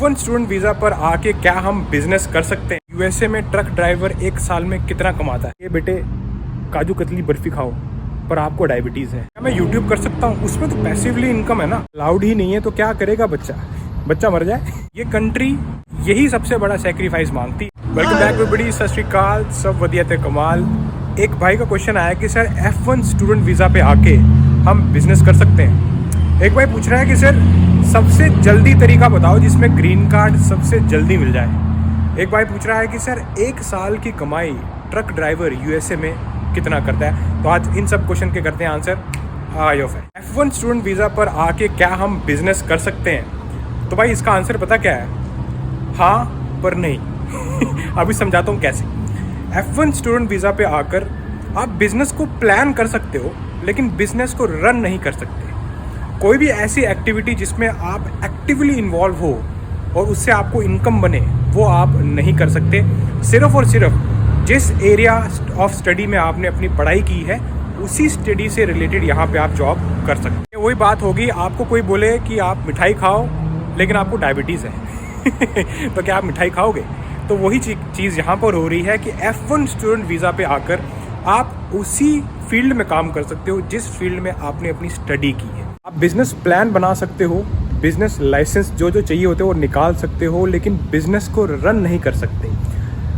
F1 student visa पर आके क्या हम बिजनेस कर सकते हैं? यूएसए में ट्रक ड्राइवर एक साल में कितना कमाता है? ये बेटे काजू कतली बर्फी खाओ पर आपको डायबिटीज़ है। क्या मैं यूट्यूब कर सकता हूँ? उसमें तो पैसिवली इनकम है ना, अलाउड ही नहीं है तो क्या करेगा बच्चा मर जाए। ये कंट्री यही सबसे बड़ा सेक्रीफाइस मांगती है। वेलकम बैक एवरीबॉडी, सत श्री अकाल, सब वधिया ते कमाल। एक भाई का क्वेश्चन आया कि सर F1 स्टूडेंट वीज़ा पे आके हम बिजनेस कर सकते हैं। एक भाई पूछ रहा है कि सर सबसे जल्दी तरीका बताओ जिसमें ग्रीन कार्ड सबसे जल्दी मिल जाए। एक भाई पूछ रहा है कि सर एक साल की कमाई ट्रक ड्राइवर यूएसए में कितना करता है? तो आज इन सब क्वेश्चन के करते हैं आंसर। F1 स्टूडेंट वीज़ा पर आके क्या हम बिजनेस कर सकते हैं? तो भाई इसका आंसर पता क्या है? हाँ पर नहीं। अभी समझाता हूँ कैसे। F1 स्टूडेंट वीज़ा पे आकर आप बिजनेस को प्लान कर सकते हो लेकिन बिजनेस को रन नहीं कर सकते। कोई भी ऐसी एक्टिविटी जिसमें आप एक्टिवली इन्वॉल्व हो और उससे आपको इनकम बने, वो आप नहीं कर सकते। सिर्फ और सिर्फ जिस एरिया ऑफ स्टडी में आपने अपनी पढ़ाई की है उसी स्टडी से रिलेटेड यहाँ पे आप जॉब कर सकते हैं। वही बात होगी, आपको कोई बोले कि आप मिठाई खाओ लेकिन आपको डायबिटीज़ है तो क्या आप मिठाई खाओगे? तो वही चीज़ यहाँ पर हो रही है कि F1 स्टूडेंट वीज़ा पे आकर आप उसी फील्ड में काम कर सकते हो जिस फील्ड में आपने अपनी स्टडी की है। आप बिजनेस प्लान बना सकते हो, बिजनेस लाइसेंस जो चाहिए होते हैं वो निकाल सकते हो, लेकिन बिजनेस को रन नहीं कर सकते।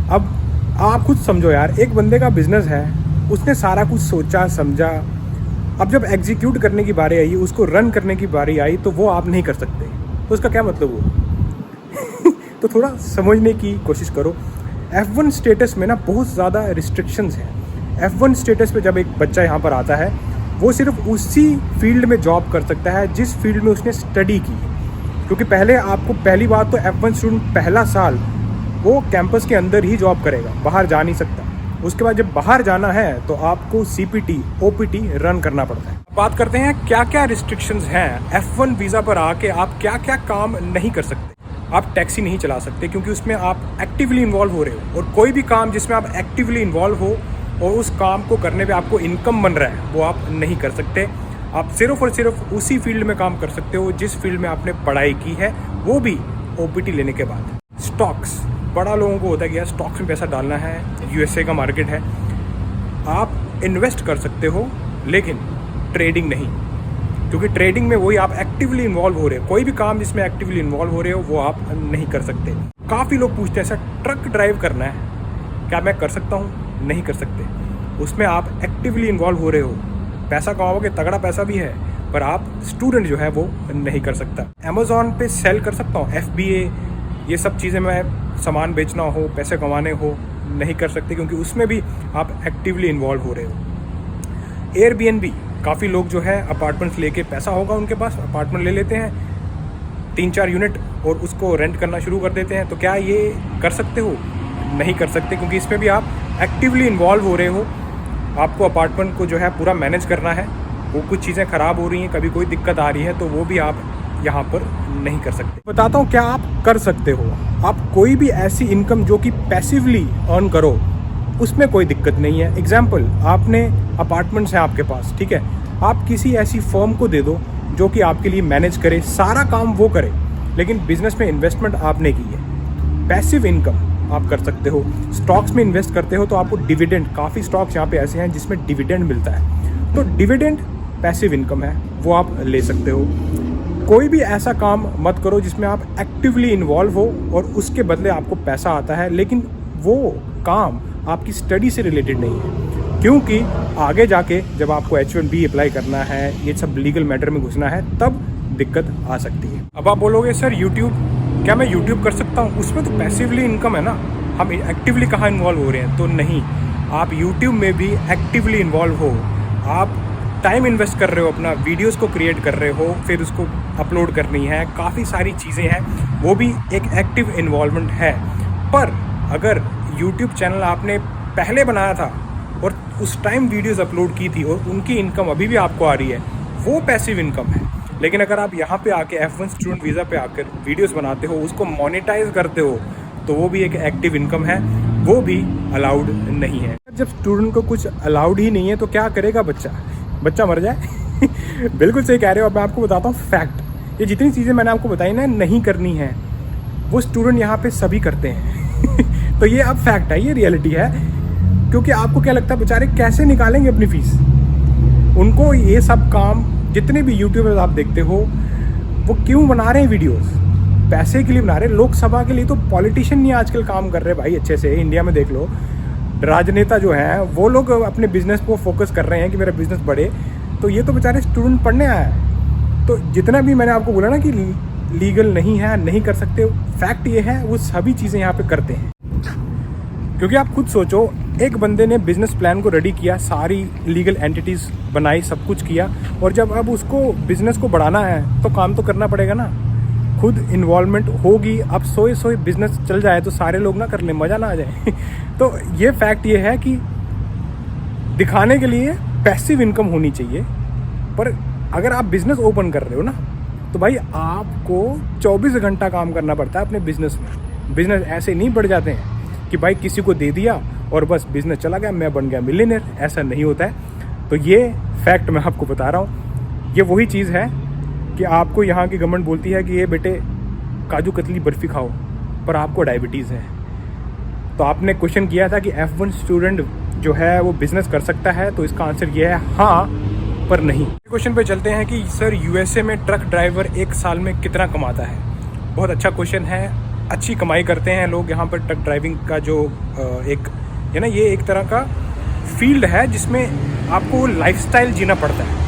अब आप खुद समझो यार, एक बंदे का बिजनेस है, उसने सारा कुछ सोचा समझा, अब जब एग्जीक्यूट करने की बारी आई, उसको रन करने की बारी आई, तो वो आप नहीं कर सकते। तो उसका क्या मतलब हुआ? तो थोड़ा समझने की कोशिश करो। F1 स्टेटस में ना बहुत ज़्यादा रिस्ट्रिक्शंस हैं। F1 स्टेटस पे जब एक बच्चा यहाँ पर आता है, वो सिर्फ उसी फील्ड में जॉब कर सकता है जिस फील्ड में उसने स्टडी की है। क्योंकि पहली बात तो F1 स्टूडेंट पहला साल वो कैंपस के अंदर ही जॉब करेगा, बाहर जा नहीं सकता। उसके बाद जब बाहर जाना है तो आपको CPT OPT रन करना पड़ता है। बात करते हैं क्या क्या रिस्ट्रिक्शंस हैं F1 वीज़ा पर आके आप क्या क्या काम नहीं कर सकते। आप टैक्सी नहीं चला सकते क्योंकि उसमें आप एक्टिवली इन्वॉल्व हो रहे हो, और कोई भी काम जिसमें आप एक्टिवली इन्वॉल्व हो और उस काम को करने पे आपको इनकम बन रहा है वो आप नहीं कर सकते। आप सिर्फ और सिर्फ उसी फील्ड में काम कर सकते हो जिस फील्ड में आपने पढ़ाई की है, वो भी OPT लेने के बाद। स्टॉक्स, बड़ा लोगों को होता है कि यार स्टॉक्स में पैसा डालना है, USA का मार्केट है। आप इन्वेस्ट कर सकते हो लेकिन ट्रेडिंग नहीं, क्योंकि ट्रेडिंग में वही आप एक्टिवली इन्वॉल्व हो रहे हो। कोई भी काम जिसमें एक्टिवली इन्वॉल्व हो रहे हो वो आप नहीं कर सकते। काफ़ी लोग पूछते हैं सर ट्रक ड्राइव करना है, क्या मैं कर सकता हूँ? नहीं कर सकते। उसमें आप एक्टिवली इन्वॉल्व हो रहे हो, पैसा कमाओगे, तगड़ा पैसा भी है, पर आप स्टूडेंट जो है वो नहीं कर सकता। अमेज़ॉन पे सेल कर सकता हूँ, FBA, ये सब चीज़ें, मैं सामान बेचना हो, पैसे कमाने हो, नहीं कर सकते क्योंकि उसमें भी आप एक्टिवली इन्वॉल्व हो रहे हो। Airbnb, काफ़ी लोग जो है अपार्टमेंट्स लेके, पैसा होगा उनके पास, अपार्टमेंट ले लेते हैं 3-4 यूनिट और उसको रेंट करना शुरू कर देते हैं। तो क्या ये कर सकते हो? नहीं कर सकते, क्योंकि इसमें भी आप एक्टिवली इन्वॉल्व हो रहे हो। आपको अपार्टमेंट को जो है पूरा मैनेज करना है। वो कुछ चीज़ें ख़राब हो रही हैं, कभी कोई दिक्कत आ रही है, तो वो भी आप यहाँ पर नहीं कर सकते। बताता हूँ क्या आप कर सकते हो। आप कोई भी ऐसी इनकम जो कि पैसिवली अर्न करो, उसमें कोई दिक्कत नहीं है। एग्जाम्पल, आपने अपार्टमेंट्स हैं आपके पास, ठीक है, आप किसी ऐसी फर्म को दे दो जो कि आपके लिए मैनेज करे, सारा काम वो करे, लेकिन बिजनेस में इन्वेस्टमेंट आपने की है। पैसिव इनकम आप कर सकते हो। स्टॉक्स में इन्वेस्ट करते हो तो आपको डिविडेंड, काफ़ी स्टॉक्स यहाँ पे ऐसे हैं जिसमें डिविडेंड मिलता है, तो डिविडेंड पैसिव इनकम है, वो आप ले सकते हो। कोई भी ऐसा काम मत करो जिसमें आप एक्टिवली इन्वॉल्व हो और उसके बदले आपको पैसा आता है, लेकिन वो काम आपकी स्टडी से रिलेटेड नहीं है, क्योंकि आगे जाके जब आपको H1B अप्लाई करना है, ये सब लीगल मैटर में घुसना है, तब दिक्कत आ सकती है। अब आप बोलोगे सर यूट्यूब, क्या मैं यूट्यूब कर सकता हूँ? उसमें तो पैसिवली इनकम है ना, हम एक्टिवली कहाँ इन्वॉल्व हो रहे हैं? तो नहीं, आप यूट्यूब में भी एक्टिवली इन्वॉल्व हो। आप टाइम इन्वेस्ट कर रहे हो, अपना वीडियोस को क्रिएट कर रहे हो, फिर उसको अपलोड करनी है, काफ़ी सारी चीज़ें हैं, वो भी एक एक्टिव इन्वॉल्वमेंट है। पर अगर यूट्यूब चैनल आपने पहले बनाया था और उस टाइम वीडियोस अपलोड की थी और उनकी इनकम अभी भी आपको आ रही है, वो पैसिव इनकम है। लेकिन अगर आप यहाँ पे आके F1 स्टूडेंट वीज़ा पे आकर वीडियोस बनाते हो, उसको मोनेटाइज करते हो, तो वो भी एक एक्टिव इनकम है, वो भी अलाउड नहीं है। जब स्टूडेंट को कुछ अलाउड ही नहीं है तो क्या करेगा बच्चा मर जाए। बिल्कुल सही कह रहे हो। अब मैं आपको बताता हूँ फैक्ट, ये जितनी चीज़ें मैंने आपको बताई ना नहीं करनी है, वो स्टूडेंट यहाँ पे सभी करते हैं। तो ये अब फैक्ट है, ये रियलिटी है। क्योंकि आपको क्या लगता है बेचारे कैसे निकालेंगे अपनी फीस? उनको ये सब काम, जितने भी यूट्यूबर्स आप देखते हो, वो क्यों बना रहे हैं वीडियोस? पैसे के लिए बना रहे हैं। लोकसभा के लिए तो पॉलिटिशियन नहीं आजकल काम कर रहे भाई अच्छे से। इंडिया में देख लो, राजनेता जो हैं वो लोग अपने बिजनेस को फोकस कर रहे हैं कि मेरा बिजनेस बढ़े। तो ये तो बेचारे स्टूडेंट पढ़ने आया है। तो जितना भी मैंने आपको बोला ना कि लीगल नहीं है, नहीं कर सकते, फैक्ट ये है वो सभी चीज़ें यहाँ पे करते हैं। क्योंकि आप खुद सोचो, एक बंदे ने बिजनेस प्लान को रेडी किया, सारी लीगल एंटिटीज़ बनाई, सब कुछ किया, और जब अब उसको बिजनेस को बढ़ाना है तो काम तो करना पड़ेगा ना। खुद इन्वॉल्वमेंट होगी। अब सोए बिजनेस चल जाए तो सारे लोग ना कर लें, मज़ा ना आ जाए। तो ये फैक्ट ये है कि दिखाने के लिए पैसिव इनकम होनी चाहिए। पर अगर आप बिजनेस ओपन कर रहे हो ना, तो भाई आपको 24 घंटा काम करना पड़ता है अपने बिजनेस में। बिजनेस ऐसे नहीं बढ़ जाते हैं कि भाई किसी को दे दिया और बस बिजनेस चला गया, मैं बन गया मिलियनेयर। ऐसा नहीं होता है। तो ये फैक्ट मैं आपको बता रहा हूँ। ये वही चीज़ है कि आपको यहाँ की गवर्नमेंट बोलती है कि ये बेटे काजू कतली बर्फ़ी खाओ, पर आपको डायबिटीज़ है। तो आपने क्वेश्चन किया था कि F1 स्टूडेंट जो है वो बिज़नेस कर सकता है, तो इसका आंसर ये है हाँ, पर नहीं। क्वेश्चन पे चलते हैं कि सर यूएसए में ट्रक ड्राइवर एक साल में कितना कमाता है? बहुत अच्छा क्वेश्चन है। अच्छी कमाई करते हैं लोग यहाँ पर। ट्रक ड्राइविंग का जो एक है ना, ये एक तरह का फील्ड है जिसमें आपको लाइफस्टाइल जीना पड़ता है।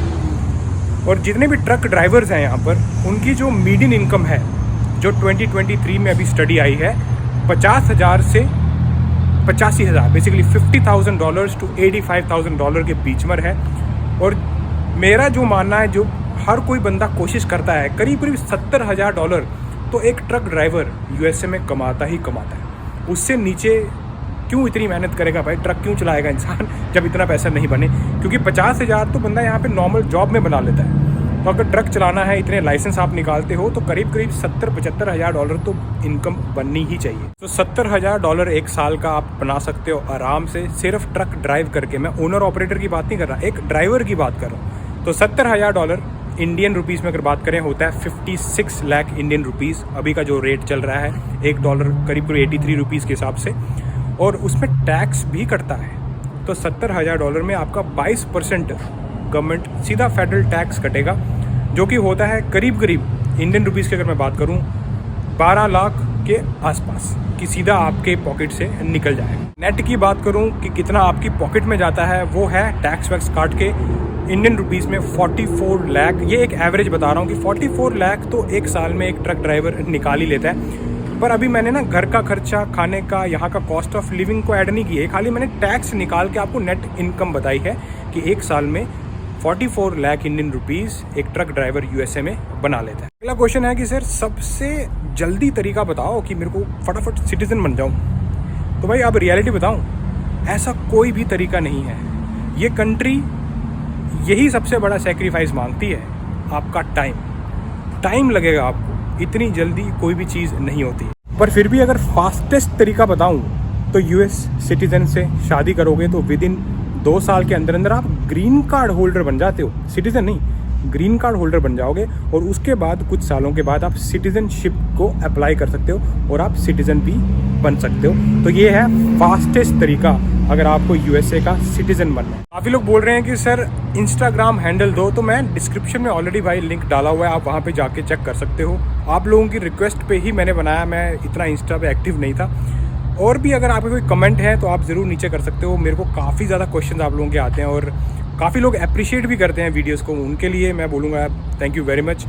और जितने भी ट्रक ड्राइवर्स हैं यहाँ पर, उनकी जो मीडियन इनकम है, जो 2023 में अभी स्टडी आई है, 50,000 से 85,000, बेसिकली $50,000 to $85,000 के बीच में है। और मेरा जो मानना है, जो हर कोई बंदा कोशिश करता है, करीब करीब $70,000 तो एक ट्रक ड्राइवर यूएसए में कमाता ही कमाता है। उससे नीचे क्यों इतनी मेहनत करेगा भाई? ट्रक क्यों चलाएगा इंसान जब इतना पैसा नहीं बने? क्योंकि 50,000 तो बंदा यहाँ पे नॉर्मल जॉब में बना लेता है। तो अगर ट्रक चलाना है, इतने लाइसेंस आप निकालते हो, तो करीब करीब $70,000-75,000 तो इनकम बननी ही चाहिए। तो $70,000 एक साल का आप बना सकते हो आराम से, सिर्फ ट्रक ड्राइव करके। मैं ओनर ऑपरेटर की बात नहीं कर रहा, एक ड्राइवर की बात कर रहा हूँ। तो $70,000 इंडियन रुपीज़ में अगर बात करें होता है 56 लाख इंडियन रुपीज़। अभी का जो रेट चल रहा है, $1 करीब करीब 83 रुपीज़ के हिसाब से। और उसमें टैक्स भी कटता है। तो $70,000 में आपका 22% गवर्नमेंट सीधा फेडरल टैक्स कटेगा, जो कि होता है करीब करीब इंडियन रुपीज़ की अगर मैं बात करूं 12 लाख के आसपास, कि सीधा आपके पॉकेट से निकल जाएगा। नेट की बात करूं कि कितना आपकी पॉकेट में जाता है, वो है टैक्स वैक्स काट के इंडियन रुपीज़ में 44 लाख। ये एक एवरेज बता रहा हूँ कि 44 लाख तो एक साल में एक ट्रक ड्राइवर निकाल ही लेता है। पर अभी मैंने ना घर का खर्चा, खाने का, यहाँ का कॉस्ट ऑफ लिविंग को ऐड नहीं किए, खाली मैंने टैक्स निकाल के आपको नेट इनकम बताई है कि एक साल में 44 लाख इंडियन रुपीज़ एक ट्रक ड्राइवर यूएसए में बना लेता है। अगला क्वेश्चन है कि सर सबसे जल्दी तरीका बताओ कि मेरे को फटाफट सिटीजन बन जाऊँ। तो भाई अब रियलिटी बताऊँ, ऐसा कोई भी तरीका नहीं है। ये कंट्री यही सबसे बड़ा सेक्रीफाइस मांगती है, आपका टाइम लगेगा आपको। इतनी जल्दी कोई भी चीज़ नहीं होती। पर फिर भी अगर फास्टेस्ट तरीका बताऊं तो यूएस सिटीजन से शादी करोगे तो विद इन 2 साल के अंदर अंदर आप ग्रीन कार्ड होल्डर बन जाते हो। सिटीजन नहीं, ग्रीन कार्ड होल्डर बन जाओगे, और उसके बाद कुछ सालों के बाद आप सिटीजनशिप को अप्लाई कर सकते हो और आप सिटीजन भी बन सकते हो। तो ये है फास्टेस्ट तरीका अगर आपको यूएसए का सिटीजन बनना है। काफ़ी लोग बोल रहे हैं कि सर इंस्टाग्राम हैंडल दो, तो मैं डिस्क्रिप्शन में ऑलरेडी भाई लिंक डाला हुआ है, आप वहाँ पे जाके चेक कर सकते हो। आप लोगों की रिक्वेस्ट पे ही मैंने बनाया, मैं इतना इंस्टा पे एक्टिव नहीं था। और भी अगर आपके कोई कमेंट है तो आप ज़रूर नीचे कर सकते हो। मेरे को काफ़ी ज़्यादा क्वेश्चन आप लोगों के आते हैं और काफ़ी लोग अप्रिशिएट भी करते हैं वीडियोस को, उनके लिए मैं बोलूँगा थैंक यू वेरी मच।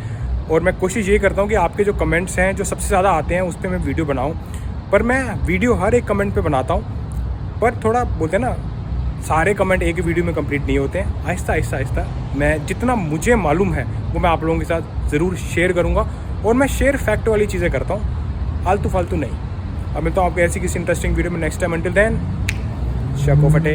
और मैं कोशिश ये करता हूँ कि आपके जो कमेंट्स हैं जो सबसे ज़्यादा आते हैं उस पर मैं वीडियो बनाऊँ। पर मैं वीडियो हर एक कमेंट पे बनाता हूँ, पर थोड़ा बोलते हैं ना, सारे कमेंट एक ही वीडियो में कंप्लीट नहीं होते हैं। आहिस्ता मैं जितना मुझे मालूम है वो मैं आप लोगों के साथ ज़रूर शेयर करूँगा। और मैं शेयर फैक्ट वाली चीज़ें करता हूँ, आलतू फालतू नहीं। अब मिलता हूँ आपको ऐसी किसी इंटरेस्टिंग वीडियो में नेक्स्ट टाइम। अंटिल देन, शको फटे।